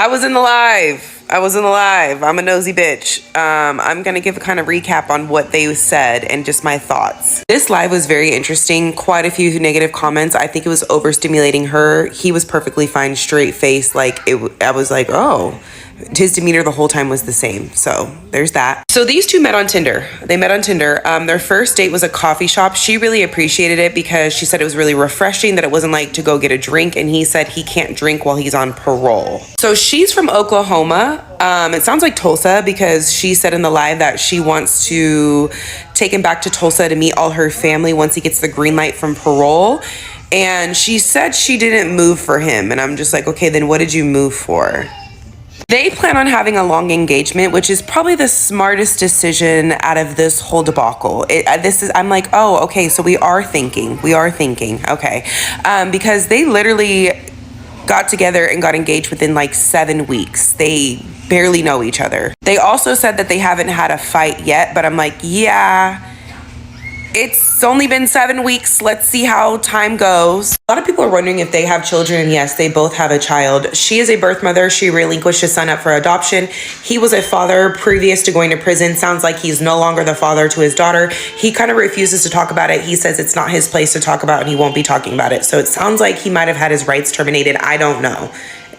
I was in the live. I'm a nosy bitch. I'm going to give a kind of recap on what they said and just my thoughts. This live was very interesting. Quite a few negative comments. I think it was overstimulating her. He was perfectly fine, straight face. I was like, oh. His demeanor the whole time was the same. So there's that. So these two met on Tinder. Their first date was a coffee shop. She really appreciated it because she said it was really refreshing, that it wasn't like to go get a drink. And he said he can't drink while he's on parole. So she's from Oklahoma. It sounds like Tulsa because she said in the live that she wants to take him back to Tulsa to meet all her family once he gets the green light from parole. And she said she didn't move for him. And I'm just like, okay, then what did you move for? They plan on having a long engagement, which is probably the smartest decision out of this whole debacle. I'm like, oh, okay, so we are thinking, okay. Because they literally got together and got engaged within like 7 weeks. They barely know each other. They also said that they haven't had a fight yet, but I'm like, yeah, it's only been 7 weeks. Let's see how time goes. A lot of people are wondering if they have children, and yes, they both have a child. She is a birth mother. She relinquished his son up for adoption. He was a father previous to going to prison. Sounds like he's no longer the father to his daughter. He kind of refuses to talk about it. He says it's not his place to talk about, and he won't be talking about it. So it sounds like he might have had his rights terminated. I don't know.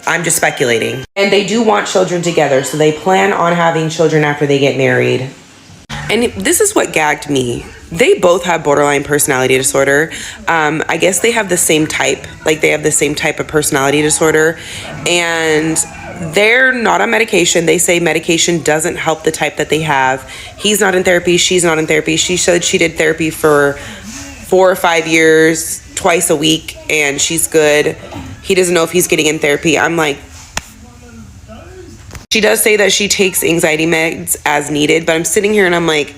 I'm just speculating. And they do want children together, so they plan on having children after they get married. And this is what gagged me. They both have borderline personality disorder. I guess they have the same type. They have the same type of personality disorder. And they're not on medication. They say medication doesn't help the type that they have. He's not in therapy. She's not in therapy. She said she did therapy for 4 or 5 years, twice a week, and she's good. He doesn't know if he's getting in therapy. I'm like, she does say that she takes anxiety meds as needed, but I'm sitting here and I'm like,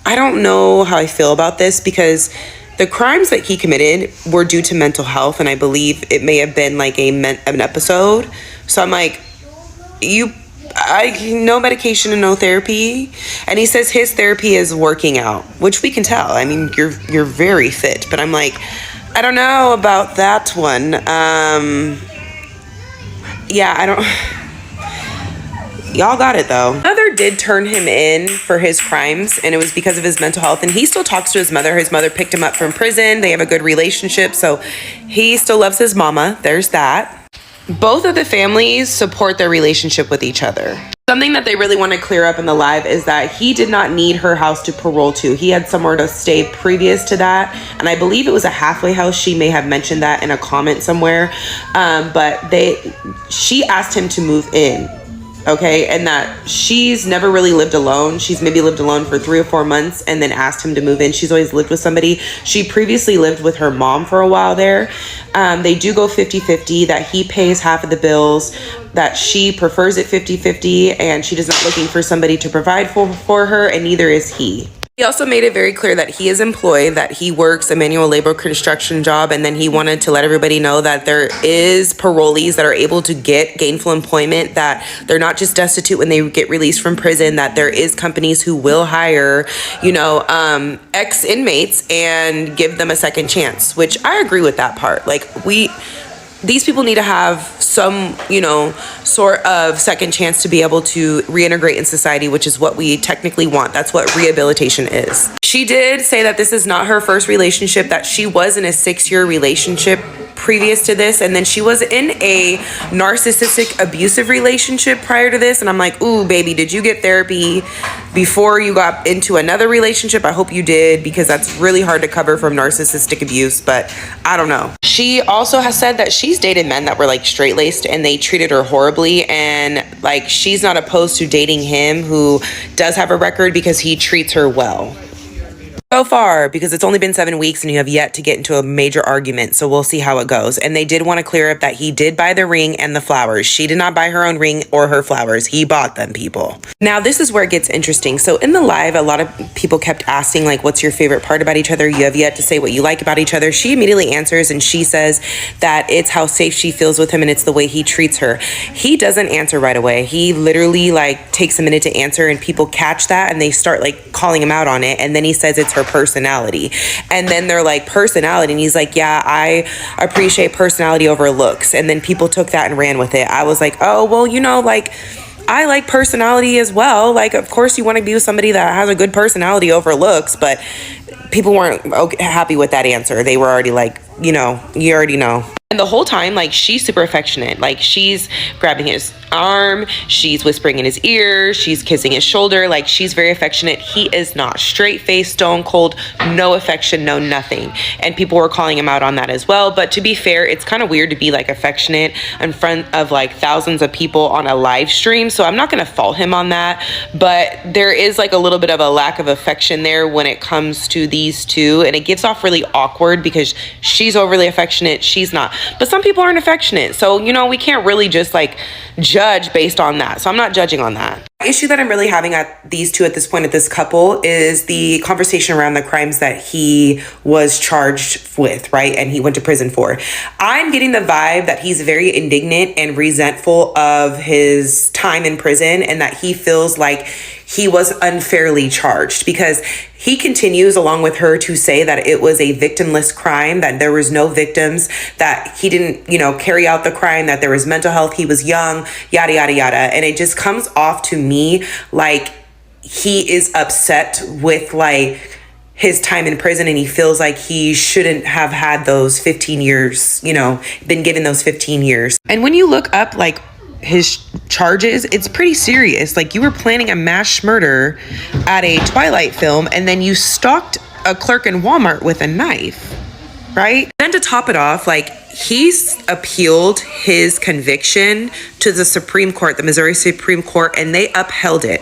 I don't know how I feel about this because the crimes that he committed were due to mental health, and I believe it may have been like an episode. So I'm like, no medication and no therapy. And he says his therapy is working out, which we can tell. I mean, you're very fit, but I'm like, I don't know about that one. Yeah, I don't. Y'all got it though. Mother did turn him in for his crimes, and it was because of his mental health, and he still talks to his mother. His mother picked him up from prison. They have a good relationship, so he still loves his mama. There's that. Both of the families support their relationship with each other. Something that they really want to clear up in the live is that he did not need her house to parole to. He had somewhere to stay previous to that, and I believe it was a halfway house. She may have mentioned that in a comment somewhere, but she asked him to move in. Okay, and that she's never really lived alone. She's maybe lived alone for 3 or 4 months and then asked him to move in. She's always lived with somebody. She previously lived with her mom for a while there. They do go 50-50, that he pays half of the bills, that she prefers it 50-50, and she is not looking for somebody to provide for her, and neither is he. He also made it very clear that he is employed, that he works a manual labor construction job, and then he wanted to let everybody know that there is parolees that are able to get gainful employment, that they're not just destitute when they get released from prison, that there is companies who will hire, ex-inmates and give them a second chance, which I agree with that part. These people need to have some, sort of second chance to be able to reintegrate in society, which is what we technically want. That's what rehabilitation is. She did say that this is not her first relationship, that she was in a 6-year relationship previous to this, and then she was in a narcissistic abusive relationship prior to this. And I'm like, ooh, baby, did you get therapy before you got into another relationship? I hope you did, because that's really hard to cover from narcissistic abuse, but I don't know. She also has said that she's dated men that were straight-laced and they treated her horribly, and she's not opposed to dating him, who does have a record, because he treats her well. So far, because it's only been 7 weeks and you have yet to get into a major argument, so we'll see how it goes. And they did want to clear up that he did buy the ring and the flowers. She did not buy her own ring or her flowers. He bought them, people. Now, this is where it gets interesting. So in the live, a lot of people kept asking, what's your favorite part about each other? You have yet to say what you like about each other. She immediately answers, and she says that it's how safe she feels with him and it's the way he treats her. He doesn't answer right away. He literally takes a minute to answer, and people catch that and they start calling him out on it. And then he says it's her personality. And then they're like, personality. And he's like, yeah, I appreciate personality over looks. And then people took that and ran with it. I was like, oh, well, you know, like, I like personality as well. Like, of course you want to be with somebody that has a good personality over looks, but people weren't happy with that answer. They were already like, you know, you already know. And the whole time, like, she's super affectionate. Like, she's grabbing his arm, she's whispering in his ear, she's kissing his shoulder. Like, she's very affectionate. He is not. Straight face, stone cold, no affection, no nothing. And people were calling him out on that as well. But to be fair, it's kind of weird to be like affectionate in front of like thousands of people on a live stream. So I'm not going to fault him on that. But there is like a little bit of a lack of affection there when it comes to these two. And it gets off really awkward because she's overly affectionate, she's not. But some people aren't affectionate. So, you know, we can't really just like judge based on that. So I'm not judging on that. The issue that I'm really having at these two at this point, at this couple, is the conversation around the crimes that he was charged with, right? And he went to prison for. I'm getting the vibe that he's very indignant and resentful of his time in prison and that he feels like he was unfairly charged, because he continues along with her to say that it was a victimless crime, that there was no victims, that he didn't, you know, carry out the crime, that there was mental health, he was young, yada, yada, yada. And it just comes off to me like he is upset with like his time in prison and he feels like he shouldn't have had those 15 years, you know, been given those 15 years. And when you look up like his charges, it's pretty serious. Like, you were planning a mass murder at a Twilight film and then you stalked a clerk in Walmart with a knife, right? Then to top it off, like, he's appealed his conviction to the Supreme Court, the Missouri Supreme Court, and they upheld it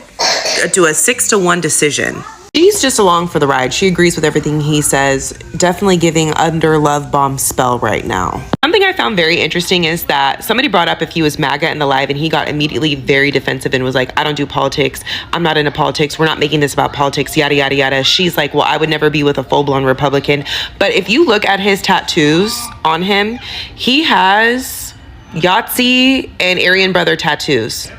to a 6-1 decision. She's just along for the ride. She agrees with everything he says. Definitely giving under love bomb spell right now. Something I found very interesting is that somebody brought up if he was MAGA in the live, and he got immediately very defensive and was like, I don't do politics. I'm not into politics. We're not making this about politics, yada, yada, yada. She's like, well, I would never be with a full-blown Republican. But if you look at his tattoos on him, he has Yahtzee and Aryan Brother tattoos.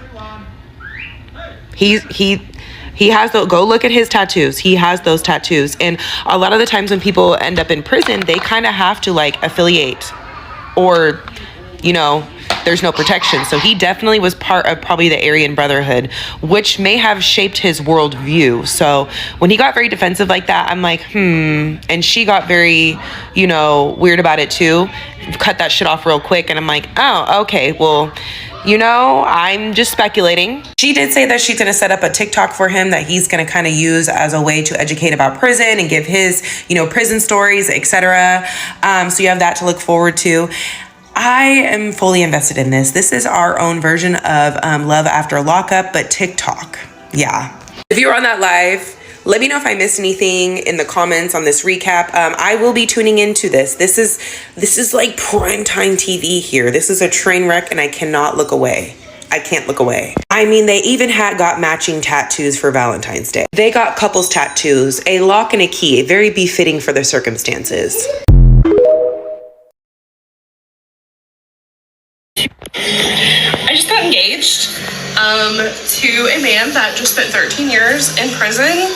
He has those. Go look at his tattoos. He has those tattoos. And a lot of the times when people end up in prison, they kind of have to like affiliate, or, you know, there's no protection. So he definitely was part of probably the Aryan Brotherhood, which may have shaped his worldview. So when he got very defensive like that, I'm like, and she got very, you know, weird about it too. Cut that shit off real quick. And I'm like, oh, okay, well, you know, I'm just speculating. She did say that she's going to set up a TikTok for him that he's going to kind of use as a way to educate about prison and give his, you know, prison stories, etc. So you have that to look forward to. I am fully invested in this. This is our own version of Love After Lockup, but TikTok. Yeah. If you were on that live, let me know if I missed anything in the comments on this recap. I will be tuning into this. This is like primetime TV here. This is a train wreck and I cannot look away. I can't look away. I mean, they even got matching tattoos for Valentine's Day. They got couples tattoos, a lock and a key, very befitting for the circumstances. I just got engaged to a man that just spent 13 years in prison,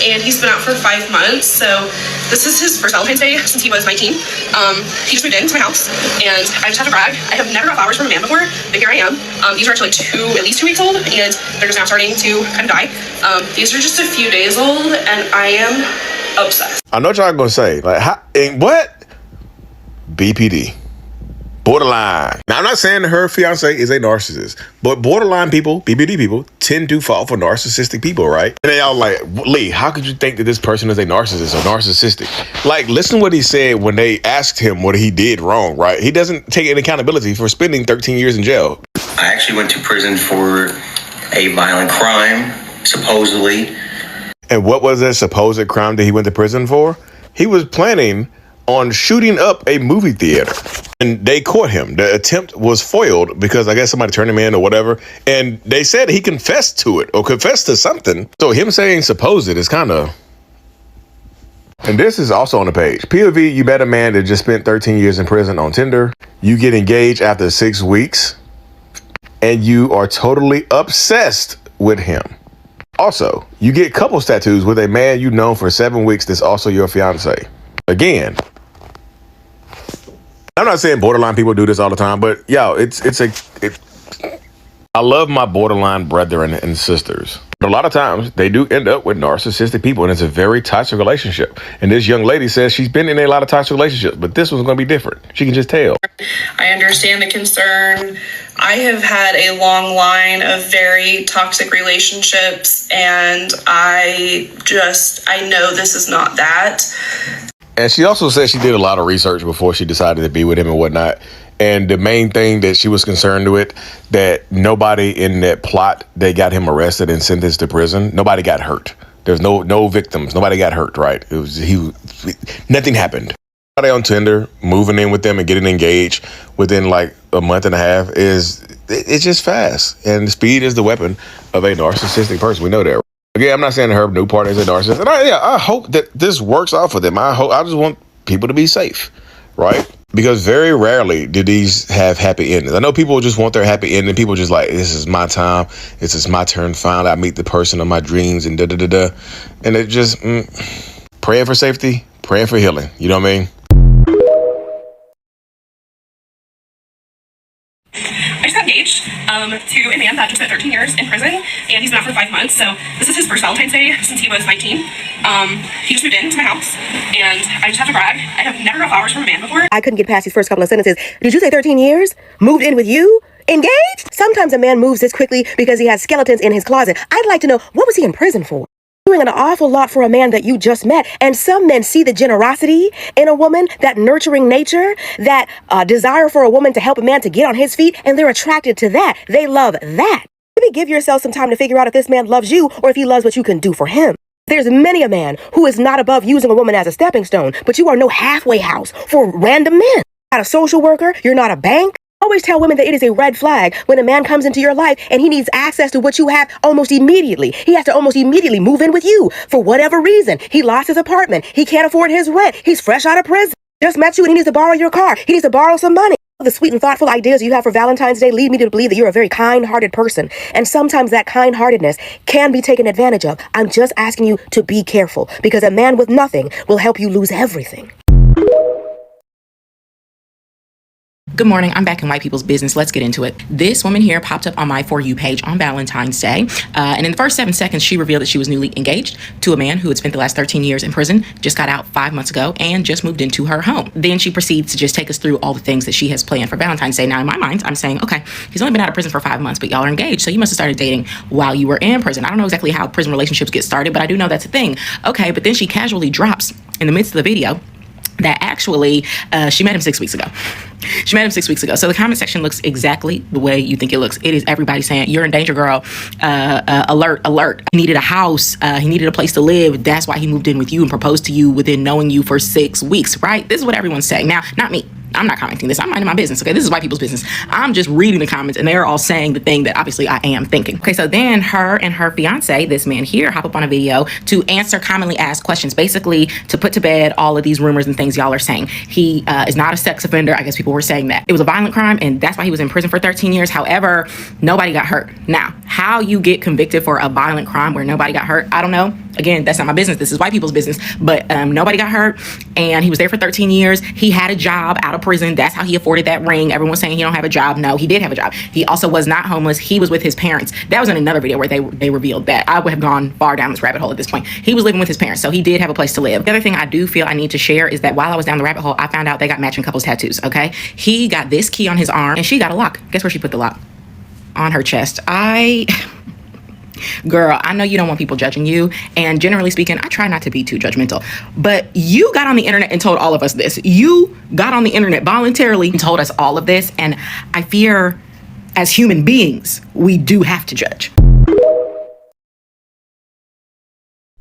and he's been out for 5 months. So this is his first Valentine's Day since he was 19. He just moved into my house, and I just have to brag, I have never got flowers from a man before, but here I am. These are actually at least 2 weeks old, and they're just now starting to kind of die. These are just a few days old, and I am obsessed. I know what y'all gonna say, like, what? BPD. Borderline. Now, I'm not saying that her fiance is a narcissist, but borderline people, BPD people, tend to fall for narcissistic people, right? And they all like, Lee, how could you think that this person is a narcissist or narcissistic? Like, listen what he said when they asked him what he did wrong, right? He doesn't take any accountability for spending 13 years in jail. I actually went to prison for a violent crime, supposedly. And what was that supposed crime that he went to prison for? He was planning on shooting up a movie theater, and they caught him. The attempt was foiled because I guess somebody turned him in or whatever, and they said he confessed to it or confessed to something. So him saying supposed is kind of... And this is also on the page. POV, you met a man that just spent 13 years in prison on Tinder. You get engaged after 6 weeks, and you are totally obsessed with him. Also, you get couples tattoos with a man you've known for 7 weeks that's also your fiance. Again, I'm not saying borderline people do this all the time, but yo, I love my borderline brethren and sisters. But a lot of times they do end up with narcissistic people, and it's a very toxic relationship. And this young lady says she's been in a lot of toxic relationships, but this one's going to be different. She can just tell. I understand the concern. I have had a long line of very toxic relationships, and I know this is not that. And she also said she did a lot of research before she decided to be with him and whatnot. And the main thing that she was concerned with, that nobody in that plot, they got him arrested and sentenced to prison. Nobody got hurt. There's no victims. Nobody got hurt, right? Nothing happened. Somebody on Tinder moving in with them and getting engaged within like a month and a half it's just fast. And speed is the weapon of a narcissistic person. We know that. Again, I'm not saying her new partner is a narcissist. And I hope that this works out for them. I just want people to be safe, right? Because very rarely do these have happy endings. I know people just want their happy ending. People just like, this is my time. This is my turn. Finally, I meet the person of my dreams and da-da-da-da. And it just, praying for safety, praying for healing. You know what I mean? I just got engaged to a man that just spent 13 years in prison, and he's been out for 5 months. So this is his first Valentine's Day since he was 19. He just moved into my house, and I just have to brag, I have never got flowers from a man before. I couldn't get past these first couple of sentences. Did you say 13 years? Moved in with you? Engaged? Sometimes a man moves this quickly because he has skeletons in his closet. I'd like to know, what was he in prison for? Doing an awful lot for a man that you just met. And some men see the generosity in a woman, that nurturing nature, that desire for a woman to help a man to get on his feet, and they're attracted to that. They love that. Maybe give yourself some time to figure out if this man loves you or if he loves what you can do for him. There's many a man who is not above using a woman as a stepping stone, but you are no halfway house for random men. You're not a social worker. You're not a bank. Always tell women that it is a red flag when a man comes into your life and he needs access to what you have almost immediately. He has to almost immediately move in with you for whatever reason. He lost his apartment. He can't afford his rent. He's fresh out of prison. Just met you and he needs to borrow your car. He needs to borrow some money. The sweet and thoughtful ideas you have for Valentine's Day lead me to believe that you're a very kind-hearted person. And sometimes that kind-heartedness can be taken advantage of. I'm just asking you to be careful, because a man with nothing will help you lose everything. Good morning. I'm back in white people's business. Let's get into it. This woman here popped up on my For You page on Valentine's Day. And in the first 7 seconds, she revealed that she was newly engaged to a man who had spent the last 13 years in prison, just got out 5 months ago, and just moved into her home. Then she proceeds to just take us through all the things that she has planned for Valentine's Day. Now, in my mind, I'm saying, okay, he's only been out of prison for 5 months, but y'all are engaged. So you must have started dating while you were in prison. I don't know exactly how prison relationships get started, but I do know that's a thing. Okay, but then she casually drops in the midst of the video that actually she met him 6 weeks ago. She met him 6 weeks ago. So the comment section looks exactly the way you think it looks. It is everybody saying, you're in danger, girl. Alert, alert. He needed a house. He needed a place to live. That's why he moved in with you and proposed to you within knowing you for 6 weeks, right? This is what everyone's saying. Now, not me. I'm not commenting this. I'm minding my business, okay? This is white people's business. I'm just reading the comments, and they're all saying the thing that obviously I am thinking. Okay, so then her and her fiance, this man here, hop up on a video to answer commonly asked questions, basically to put to bed all of these rumors and things y'all are saying. He is not a sex offender. I guess people were saying that. It was a violent crime, and that's why he was in prison for 13 years. However, nobody got hurt. Now, how you get convicted for a violent crime where nobody got hurt, I don't know. Again, that's not my business. This is white people's business. But nobody got hurt, and he was there for 13 years. He had a job out of prison. That's how he afforded that ring. Everyone's saying he don't have a job. No, he did have a job. He also was not homeless. He was with his parents. That was in another video where they revealed that. I would have gone far down this rabbit hole at this point. He was living with his parents, so he did have a place to live. The other thing I do feel I need to share is that while I was down the rabbit hole, I found out they got matching couples tattoos, okay? He got this key on his arm, and she got a lock. Guess where she put the lock? On her chest. Girl, I know you don't want people judging you, and generally speaking, I try not to be too judgmental, but you got on the internet and told all of us this. You got on the internet voluntarily and told us all of this, and I fear as human beings, we do have to judge.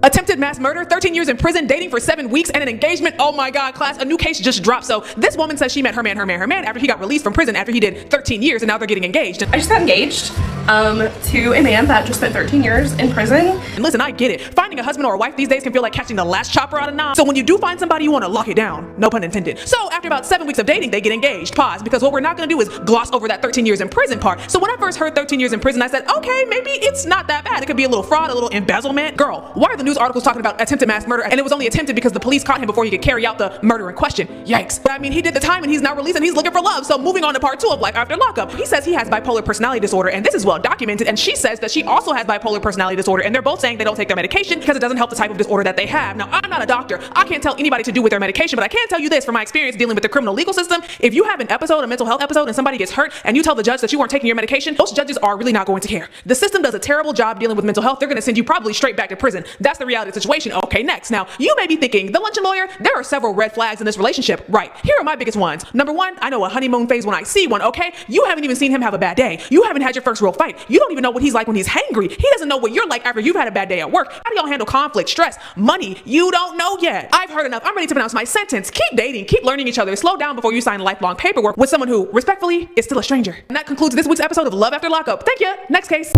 Attempted mass murder, 13 years in prison, dating for 7 weeks, and an engagement. Oh my God, class, a new case just dropped. So this woman says she met her man after he got released from prison after he did 13 years, and now they're getting engaged. I just got engaged to a man that just spent 13 years in prison. And listen, I get it. Finding a husband or a wife these days can feel like catching the last chopper out of nine. So when you do find somebody, you want to lock it down. No pun intended. So after about 7 weeks of dating, they get engaged. Pause, because what we're not going to do is gloss over that 13 years in prison part. So when I first heard 13 years in prison, I said, okay, maybe it's not that bad. It could be a little fraud, a little embezzlement. Girl, why are the news articles talking about attempted mass murder? And it was only attempted because the police caught him before he could carry out the murder in question. Yikes. But I mean, he did the time and he's now released and he's looking for love. So moving on to part 2 of life after lockup. He says he has bipolar personality disorder, and this is well documented. And she says that she also has bipolar personality disorder, and they're both saying they don't take their medication because it doesn't help the type of disorder that they have. Now, I'm not a doctor. I can't tell anybody to do with their medication, but I can tell you this from my experience dealing with the criminal legal system. If you have an episode, a mental health episode, and somebody gets hurt and you tell the judge that you weren't taking your medication, those judges are really not going to care. The system does a terrible job dealing with mental health. They're going to send you probably straight back to prison. That's the reality of the situation. Okay, next. Now, you may be thinking, the luncheon lawyer, there are several red flags in this relationship. Right. Here are my biggest ones. Number 1, I know a honeymoon phase when I see one, okay? You haven't even seen him have a bad day. You haven't had your first real fight. You don't even know what he's like when he's hangry. He doesn't know what you're like after you've had a bad day at work. How do y'all handle conflict, stress, money? You don't know yet. I've heard enough. I'm ready to pronounce my sentence. Keep dating, keep learning each other. Slow down before you sign lifelong paperwork with someone who, respectfully, is still a stranger. And that concludes this week's episode of Love After Lockup. Thank you. Next case.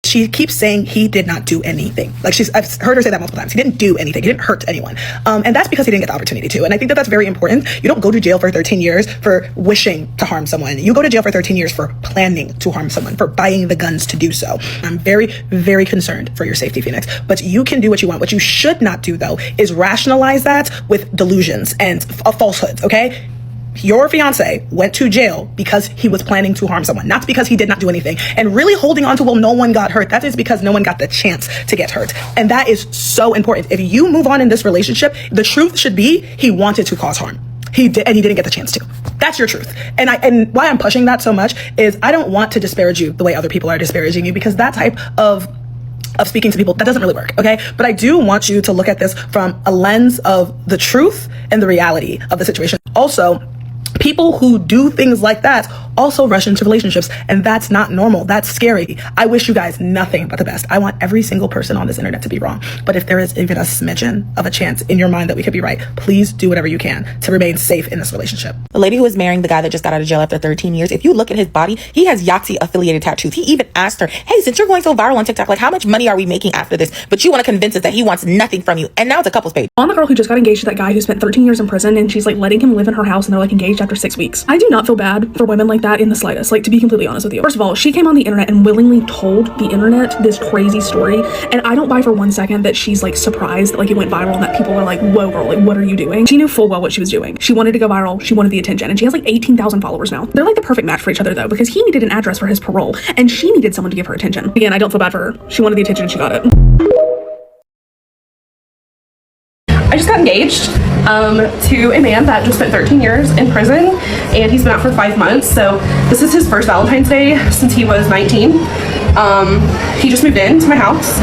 She keeps saying he did not do anything. I've heard her say that multiple times. He didn't do anything. He didn't hurt anyone. And that's because he didn't get the opportunity to. And I think that that's very important. You don't go to jail for 13 years for wishing to harm someone. You go to jail for 13 years for planning to harm someone, for buying the guns to do so. I'm very, very concerned for your safety, Phoenix. But you can do what you want. What you should not do, though, is rationalize that with delusions and falsehoods, okay? Your fiance went to jail because he was planning to harm someone, not because he did not do anything. And really holding on to, well, no one got hurt. That is because no one got the chance to get hurt. And that is so important. If you move on in this relationship, the truth should be he wanted to cause harm. He did, and he didn't get the chance to. That's your truth. And why I'm pushing that so much is I don't want to disparage you the way other people are disparaging you, because that type of speaking to people, that doesn't really work, okay? But I do want you to look at this from a lens of the truth and the reality of the situation. Also, people who do things like that also rush into relationships, and that's not normal. That's scary. I wish you guys nothing but the best. I want every single person on this internet to be wrong. But if there is even a smidgen of a chance in your mind that we could be right, please do whatever you can to remain safe in this relationship. The lady who is marrying the guy that just got out of jail after 13 years, if you look at his body, he has Yahtzee affiliated tattoos. He even asked her, hey, since you're going so viral on TikTok, like, how much money are we making after this? But you want to convince us that he wants nothing from you. And now it's a couple's page. On the girl who just got engaged to that guy who spent 13 years in prison, and she's like letting him live in her house, and they're like engaged after 6 weeks. I do not feel bad for women like that in the slightest. Like, to be completely honest with you. First of all, she came on the internet and willingly told the internet this crazy story, and I don't buy for 1 second that she's like surprised that like it went viral and that people are like, whoa girl, like what are you doing? She knew full well what she was doing. She wanted to go viral, she wanted the attention, and she has like 18,000 followers now. They're like the perfect match for each other though, because he needed an address for his parole and she needed someone to give her attention. Again, I don't feel bad for her. She wanted the attention and she got it. I just got engaged to a man that just spent 13 years in prison, and he's been out for 5 months. So this is his first Valentine's Day since he was 19. He just moved into my house,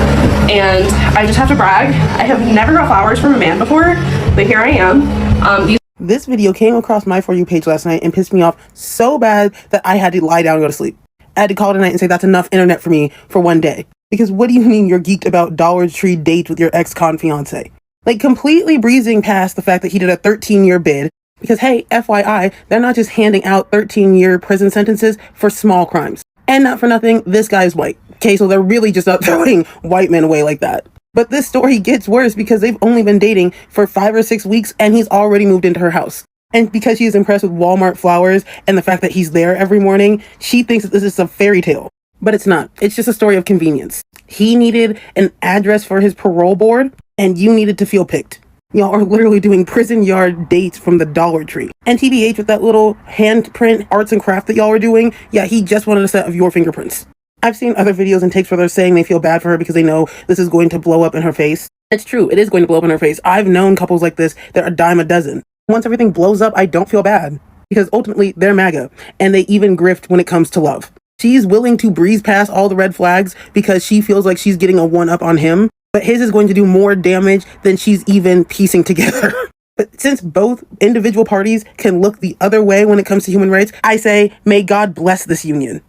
and I just have to brag, I have never got flowers from a man before, but here I am. This video came across my For You page last night and pissed me off so bad that I had to lie down and go to sleep. I had to call it a night and say that's enough internet for me for one day. Because what do you mean you're geeked about Dollar Tree dates with your ex-con fiance? Like, completely breezing past the fact that he did a 13-year bid. Because, hey, FYI, they're not just handing out 13-year prison sentences for small crimes. And not for nothing, this guy's white. Okay, so they're really just not throwing white men away like that. But this story gets worse because they've only been dating for 5 or 6 weeks and he's already moved into her house. And because she is impressed with Walmart flowers and the fact that he's there every morning, she thinks that this is a fairy tale. But it's not. It's just a story of convenience. He needed an address for his parole board, and you needed to feel picked. Y'all are literally doing prison yard dates from the Dollar Tree. And TBH, with that little handprint arts and craft that y'all were doing, yeah, he just wanted a set of your fingerprints. I've seen other videos and takes where they're saying they feel bad for her because they know this is going to blow up in her face. It's true. It is going to blow up in her face. I've known couples like this that are a dime a dozen. Once everything blows up, I don't feel bad because ultimately they're MAGA and they even grift when it comes to love. She's willing to breeze past all the red flags because she feels like she's getting a one-up on him, but his is going to do more damage than she's even piecing together. But since both individual parties can look the other way when it comes to human rights, I say, may God bless this union.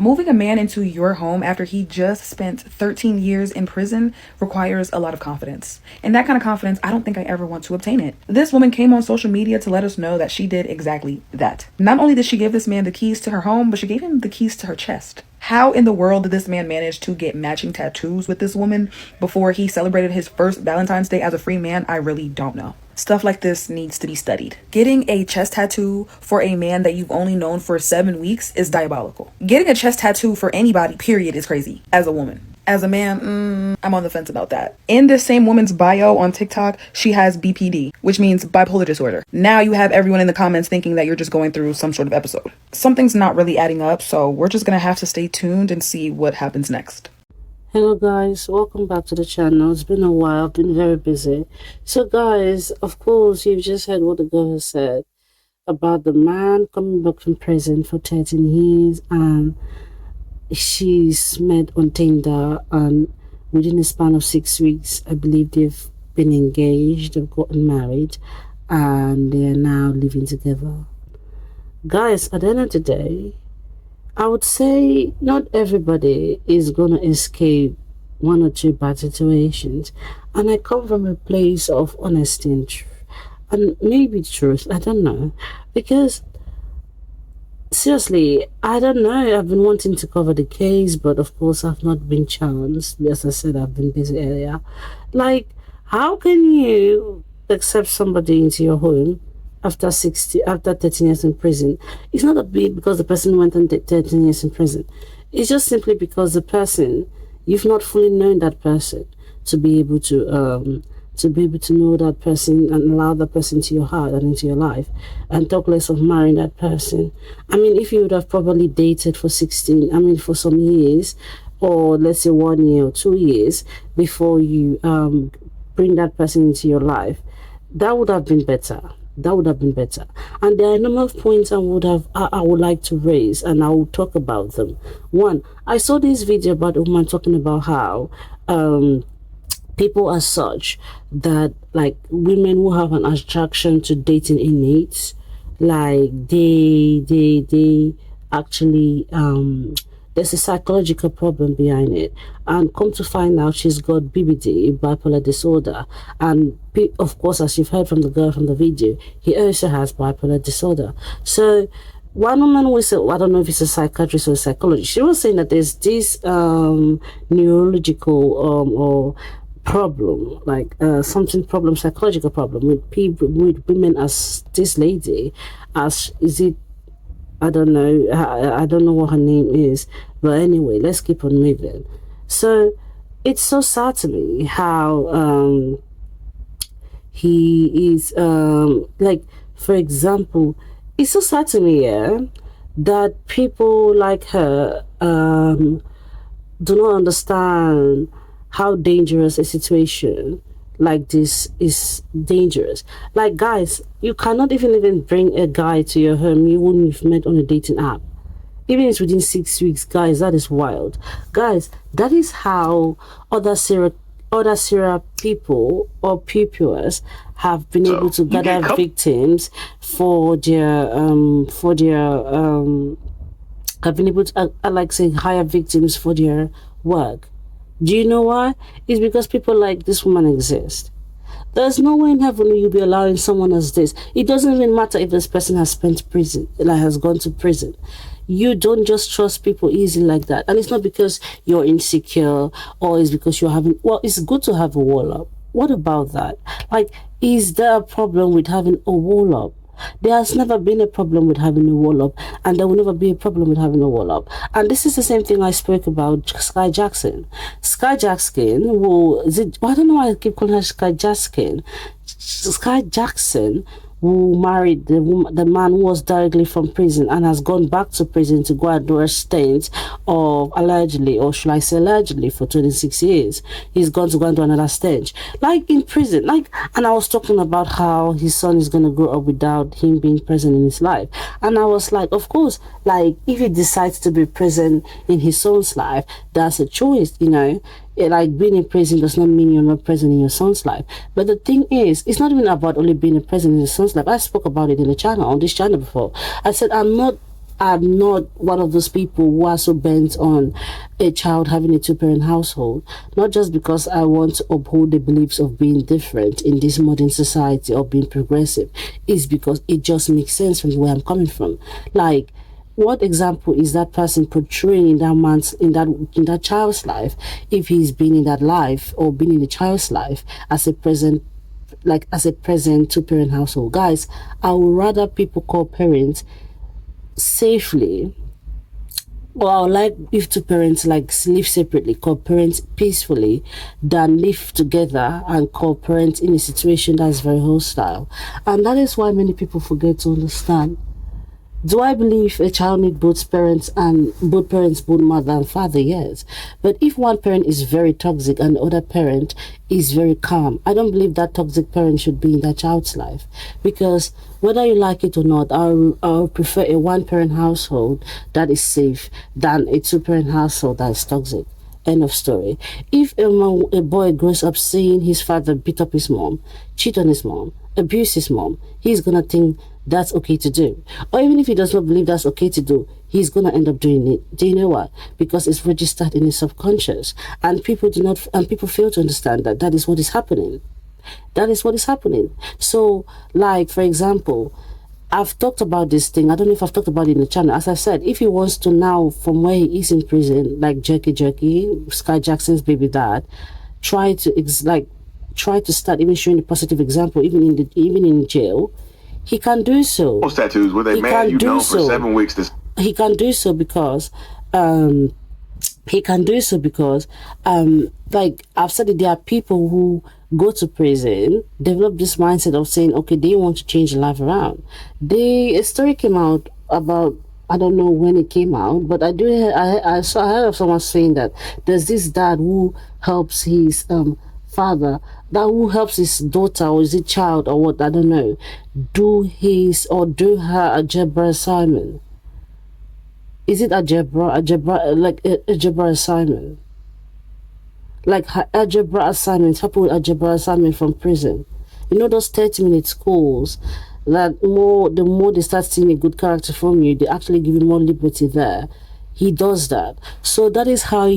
Moving a man into your home after he just spent 13 years in prison requires a lot of confidence. And that kind of confidence, I don't think I ever want to obtain it. This woman came on social media to let us know that she did exactly that. Not only did she give this man the keys to her home, but she gave him the keys to her chest. How in the world did this man manage to get matching tattoos with this woman before he celebrated his first Valentine's Day as a free man? I really don't know. Stuff like this needs to be studied. Getting a chest tattoo for a man that you've only known for 7 weeks is diabolical. Getting a chest tattoo for anybody, period, is crazy. As a woman. As a man, I'm on the fence about that. In this same woman's bio on TikTok, she has BPD, which means bipolar disorder. Now you have everyone in the comments thinking that you're just going through some sort of episode. Something's not really adding up, so we're just gonna have to stay tuned and see what happens next. Hello guys, welcome back to the channel. It's been a while, I've been very busy. So guys, of course you've just heard what the girl has said about the man coming back from prison for 13 years, and she's met on Tinder, and within a span of 6 weeks I believe they've been engaged, they've gotten married, and they're now living together. Guys, at the end of the day, I would say not everybody is gonna escape one or two bad situations, and I come from a place of honesty and truth, and maybe truth, I don't know, because seriously, I don't know, I've been wanting to cover the case, but of course I've not been chanced. As I said, I've been busy earlier. Like, how can you accept somebody into your home after 13 years in prison? It's not a bit because the person went on 13 years in prison. It's just simply because the person, you've not fully known that person to be able to know that person and allow that person into your heart and into your life, and talk less of marrying that person. I mean, if you would have probably dated for for some years, or let's say 1 year or 2 years before you bring that person into your life, that would have been better. That would have been better. And there are a number of points I would like to raise, and I will talk about them. One, I saw this video about a woman talking about how people are such that, like, women who have an attraction to dating inmates, like they actually there's a psychological problem behind it, and come to find out she's got BBD, bipolar disorder, and of course, as you've heard from the girl from the video, he also has bipolar disorder. So one woman was, I don't know if it's a psychiatrist or a psychologist, she was saying that there's this neurological or problem, like psychological problem with people, with women, as this lady, as is it, I don't know, I don't know what her name is, but anyway, let's keep on moving. So it's so sad to me how he is like, for example, it's so sad to me, that people like her do not understand how dangerous a situation like this is dangerous. Like, guys, you cannot even bring a guy to your home you wouldn't have met on a dating app, even if it's within 6 weeks. Guys, that is wild. Guys, that is how other serial people or pupils have been able to gather victims for their have been able to hire victims for their work. Do you know why? It's because people like this woman exist. There's no way in heaven you'll be allowing someone as this. It doesn't even matter if this person has has gone to prison. You don't just trust people easy like that. And it's not because you're insecure, or it's because you're having, well, it's good to have a wall up. What about that? Like, is there a problem with having a wall up? There has never been a problem with having a wall up, and there will never be a problem with having a wall up. And this is the same thing I spoke about Sky Jackson. Sky Jackson, I don't know why I keep calling her Sky Jackson. Sky Jackson, who married the man who was directly from prison and has gone back to prison to go and do a stint of allegedly, or should I say allegedly, for 26 years. He's gone to go and do another stint, like in prison. And I was talking about how his son is going to grow up without him being present in his life. And I was like, of course, like, if he decides to be present in his son's life, that's a choice, you know. Like, being in prison does not mean you're not present in your son's life. But the thing is, it's not even about only being present in your son's life. I spoke about it in the channel, on this channel before. I said, I'm not I'm not one of those people who are so bent on a child having a two-parent household, not just because I want to uphold the beliefs of being different in this modern society or being progressive. It's because it just makes sense from where I'm coming from. Like, what example is that person portraying in that child's life if he's been in that life or been in the child's life as a present two-parent household? Guys, I would rather people call parents safely, or I would like if two parents live separately, co-parent peacefully, than live together and co-parent in a situation that is very hostile. And that is why many people forget to understand. Do I believe a child needs both parents, both mother and father? Yes. But if one parent is very toxic and the other parent is very calm, I don't believe that toxic parent should be in that child's life. Because whether you like it or not, I'll prefer a one-parent household that is safe than a two-parent household that is toxic. End of story. If a boy grows up seeing his father beat up his mom, cheat on his mom, abuse his mom, he's gonna think that's okay to do. Or even if he does not believe that's okay to do, he's gonna end up doing it. Do you know why? Because it's registered in his subconscious, and people fail to understand that that is what is happening. That is what is happening. So, like, for example, I've talked about this thing. I don't know if I've talked about it in the channel. As I said, if he wants to now, from where he is in prison, like Jerky, Sky Jackson's baby dad, try to start even showing the positive example, even in jail, he can do so. Those tattoos with a man you know for 7 weeks. He can do so because like I've said it, there are people who go to prison, develop this mindset of saying, okay, they want to change their life around. A story came out about, I don't know when it came out, but I heard of someone saying that there's this dad who helps his father, that who helps his daughter or his child or what, I don't know, do her algebra assignment. Is it algebra assignment? Like her algebra assignment, help with algebra assignment from prison. You know those 30-minute schools that the more they start seeing a good character from you, they actually give you more liberty there. He does that. So that is how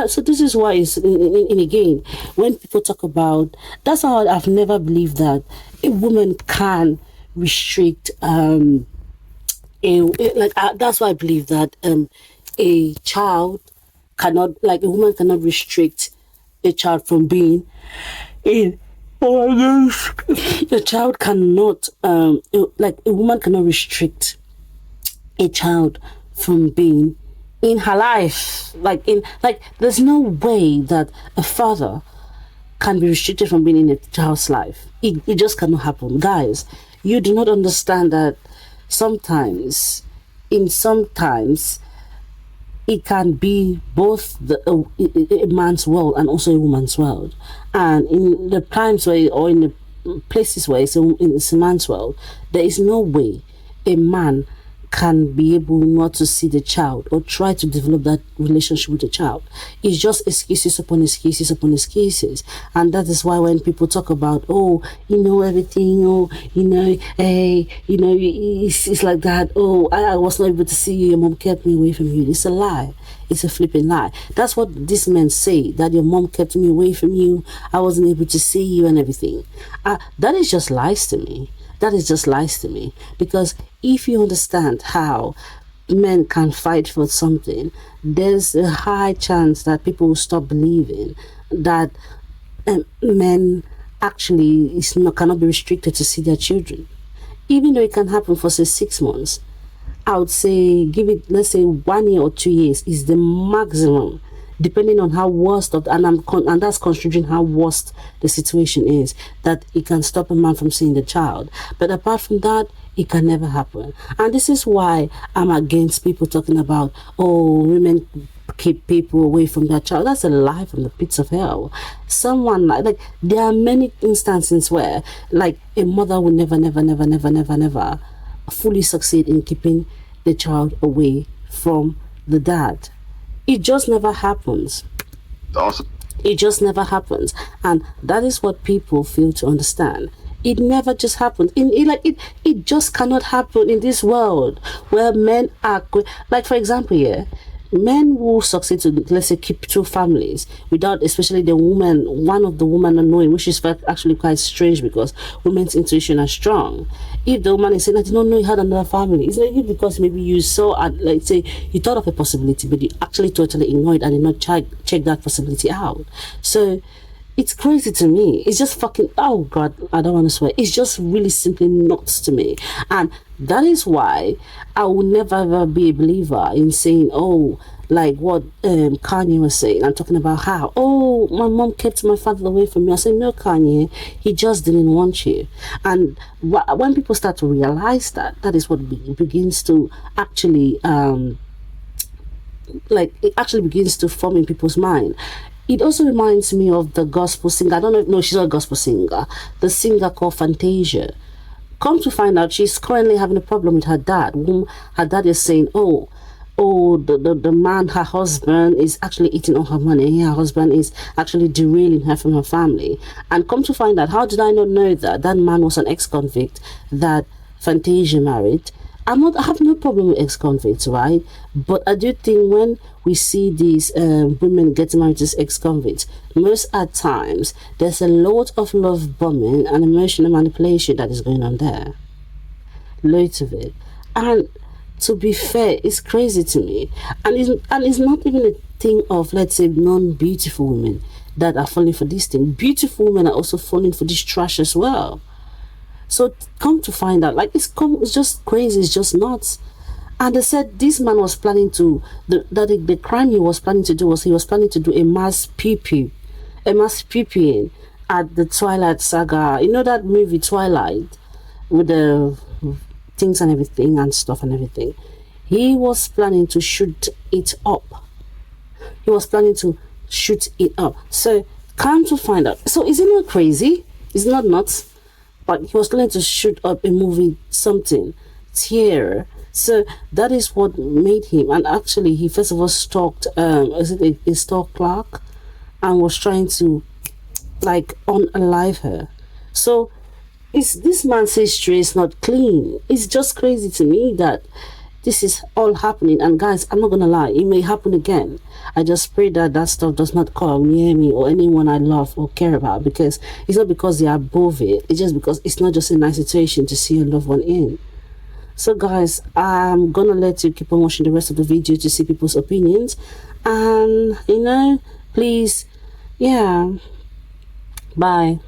so this is why it's in again, when people talk about, that's how I've never believed that a woman can restrict that's why I believe that a child cannot, like a woman cannot restrict a child from being in, a child cannot like a woman cannot restrict a child from being in her life. There's no way that a father can be restricted from being in a child's life. It just cannot happen. Guys, you do not understand that sometimes it can be both a man's world and also a woman's world. And in the times where, or in the places where it's a man's world, there is no way a man can be able not to see the child or try to develop that relationship with the child. It's just excuses upon excuses upon excuses. And that is why when people talk about, oh, you know everything, oh, you know, hey, you know, it's like that, oh, I was not able to see you, your mom kept me away from you. It's a lie. It's a flipping lie. That's what these men say, that your mom kept me away from you, I wasn't able to see you and everything. That is just lies to me. That is just lies to me. Because if you understand how men can fight for something, there's a high chance that people will stop believing that men actually cannot be restricted to see their children. Even though it can happen for, say, 6 months, I would say give it, let's say 1 year or 2 years is the maximum, depending on how worst and that's considering how worst the situation is, that it can stop a man from seeing the child. But apart from that, it can never happen. And this is why I'm against people talking about, oh, women keep people away from their child. That's a lie from the pits of hell. Someone like there are many instances where like a mother will never fully succeed in keeping the child away from the dad. It just never happens. Awesome. It just never happens. And that is what people fail to understand. It never just happens. It just cannot happen in this world where men are like, for example, yeah, men will succeed to, let's say, keep two families without, especially the woman, one of the women not knowing, which is actually quite strange because women's intuition are strong. If the woman is saying, I did not know you had another family, it's like because maybe you saw, like say, you thought of a possibility, but you actually totally ignored and did not check that possibility out. So it's crazy to me. It's just fucking, oh God, I don't want to swear. It's just really simply nuts to me. And that is why I will never ever be a believer in saying, oh, like what Kanye was saying. I'm talking about how, oh, my mom kept my father away from me. I said, no, Kanye, he just didn't want you. And when people start to realize that, that is what begins to actually, like, it actually begins to form in people's mind. It also reminds me of the gospel singer. I don't know. No, she's not a gospel singer. The singer called Fantasia. Come to find out, she's currently having a problem with her dad. Whom her dad is saying, the man, her husband, is actually eating all her money. Her husband is actually derailing her from her family. And come to find out, how did I not know that that man was an ex-convict that Fantasia married? I have no problem with ex-convicts, right? But I do think when we see these women getting married to ex-convicts, most at times there's a lot of love bombing and emotional manipulation that is going on there. Loads of it. And to be fair, it's crazy to me. And it's not even a thing of, let's say, non-beautiful women that are falling for this thing. Beautiful women are also falling for this trash as well. So come to find out, like, it's just crazy, it's just nuts. And they said this man was planning to, the crime he was planning to do was he was planning to do a mass PP at the Twilight Saga. You know that movie Twilight with the things and everything and stuff and everything. He was planning to shoot it up. So come to find out. So is it not crazy? Is it not nuts? But he was planning to shoot up a movie, something, Tier. So that is what made him. And actually, he first of all stalked, a stalk clerk, and was trying to, like, unalive her. So this man's history is not clean. It's just crazy to me that this is all happening. And guys, I'm not gonna lie, it may happen again. I just pray that that stuff does not come near me or anyone I love or care about, because it's not because they are above it. It's just because it's not just a nice situation to see your loved one in. So guys, I'm gonna let you keep on watching the rest of the video to see people's opinions. And, please, yeah, bye.